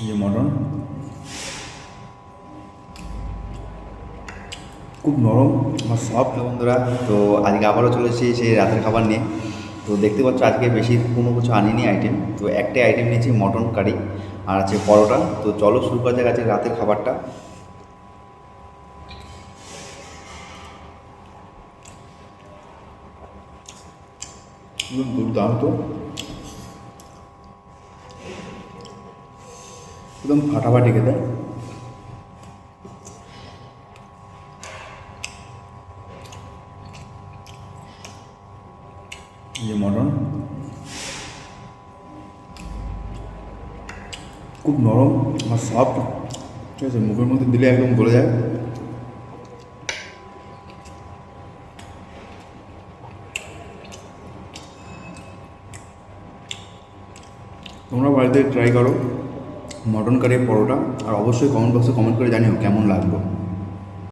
যে মটন খুব নরম আর সফট বন্ধুরা। তো আজকে আবারও চলেছি সেই রাতের খাবার নিয়ে। তো দেখতে পাচ্ছ আজকে বেশি কোনো কিছু আনিনি আইটেম, তো একটাই আইটেম নিয়েছি মটন কারি আর আছে পরোটা। তো চলো শুরু করা যাক আজকে রাতের খাবারটা। দুর্দান্ত, একদম ফাটাফাটি খেতে। যে মটন খুব নরম আর সফট, ঠিক আছে, মুখের মধ্যে দিলে একদম গলে যায়। তোমরা বাড়িতে ট্রাই করো মটন কারি পরোটা, আর অবশ্যই কমেন্ট বক্সে কমেন্ট করে জানিও কেমন লাগলো।